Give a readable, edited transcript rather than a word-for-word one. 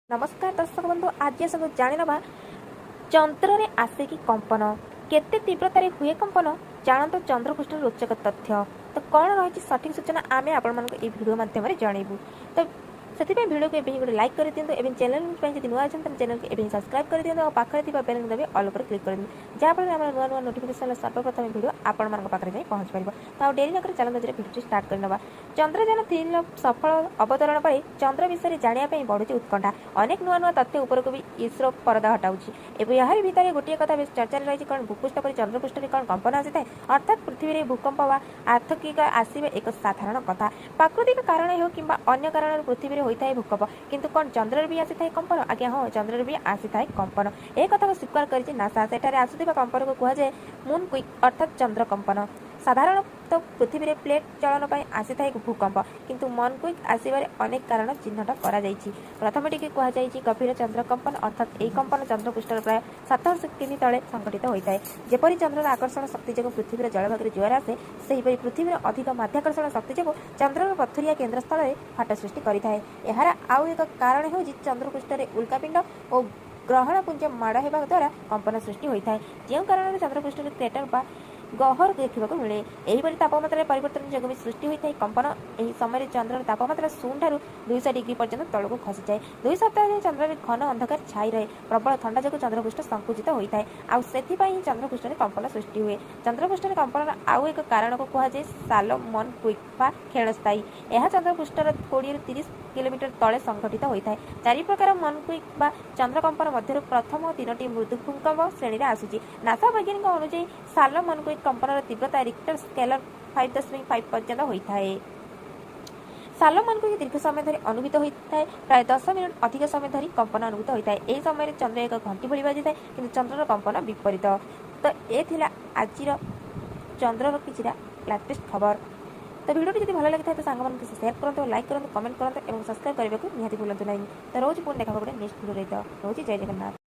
नमस्कार दर्शक बंधु आज सब जाणीनवा चंद्र रे आसे कि कंपन केते तीव्रतार हुए कंपन जानत चंद्रपृष्ठ रोचक तथ्य तो कौन रही सठिक सूचना आम आपण भिडियो मध्यम जनइबू तो से भिडियो को गोटे लाइक कर दिखाँ और चैनल जब नुआ अच्छे चैनल को सब्सक्राइब कर दिखाँ और पाखे बेल दबे ऑल पर क्लिक कर दिखाँ जहाँफल आम नुआ नुआ नोटिफिकेशन सर्वप्रथम भिडियो आपण पाखे जाए पहुँच पार तो डेरी नक चलते भिडियो स्टार्ट करना चंद्रयान 3 सफल अवतरण पर चंद्र विषय जानापी बढ़ुची उत्कंठा अनेक नुआ नुआ तथ्य उपरक भी इसरो परदा हटाऊँगी यार भितर गोटे कथा बेस चर्चा रही कौन भूपृष्ठ पर चंद्रपृष्ठ में कौन कंपन आसी था अर्थात पृथ्वी में भूकंप व आर्थिक आसवे एक साधारण कथा प्राकृतिक कारण हो कि अन्य कारण पृथ्वी में होता है भूकंप किंतु कौन चंद्र भी आसी था कंपन आज्ञा हाँ चंद्र भी आसी था कंपन एक कथा को स्वीकार कर नासा सेठारे आसुवा कंपन को कहुए मून क्विक अर्थात चंद्र कंपन साधारण तो पृथ्वी में प्लेट चलन पर आसी था भूकंप किंतु मन क्विक आसबार अनेक कारण चिन्हट कर प्रथम टी कहुई गभीर चंद्र कंपन अर्थात यह कंपन चंद्रपृष्ठ प्राय 700 किमी तले संघटित होता है जपरी चंद्र आकर्षण शक्ति जो पृथ्वी जलभाग जुआर आसे सेहीपरि पृथ्वी अधिक माध्याकर्षण शक्ति जो चंद्र पथरिया केन्द्र स्थल में फाट सृष्टि करें यार आउ एक कारण हो चंद्रपृष्ठ में उल्कापिंड और ग्रहणपुंज माड़ होगा द्वारा कंपन सृष्टि होता है जो कारण चंद्रपृष्ठ में क्रेटर गहर देखा मिले यहीपरि तापमात्रा परिवर्तन जो भी सृष्टि होता है कंपन यह समय चंद्र तापमात्रा 0 ठारू 200 डिग्री पर्यंत तौक खसी जाए 2 सप्ताह चंद्र में घन अंधकार छाई रहे प्रबल ठंडा जो चंद्रपृष्ठ संकुचित होता है आउ से चंद्रपृष्ठ में कंपन सृष्टि हुए चंद्रपृष्ठ में कंपन आउ एक कारण को कहुए सालोमन क्विक बा क्षणस्थायी यह चंद्रपृष्ठर 20-30 किलोमीटर तले संघटित होता है 4 प्रकार मन क्विक बा चंद्र कंपन मध्य प्रथम 3टी मृदु भूकंप श्रेणी आसूची नासा वैज्ञानिक अनुଯାयी सालोमन क्विक कंपन तीव्रता रिक्टर स्केलर 5.5 पर्यंत होता है सालोमन को दीर्घ समय धरी अनुभूत होता है प्राय 10 मिनट अधिक समय धरी कंपन अनुभूत होता है यह समय चंद्र एक घंटी भली बाजी कि चंद्रर कंपन विपरीत तो ये थिला आज चंद्रर किसी लेटेस्ट खबर तो वीडियो जब भल लगी तो सांग शेयर करूँ लाइक करूँ कमेंट करूँ और सब्सक्राइब करने को निहाती भूलु ना तो रोज पुणी देखा गोटे नेक्स्ट वीडियो रोज जय जगन्नाथ।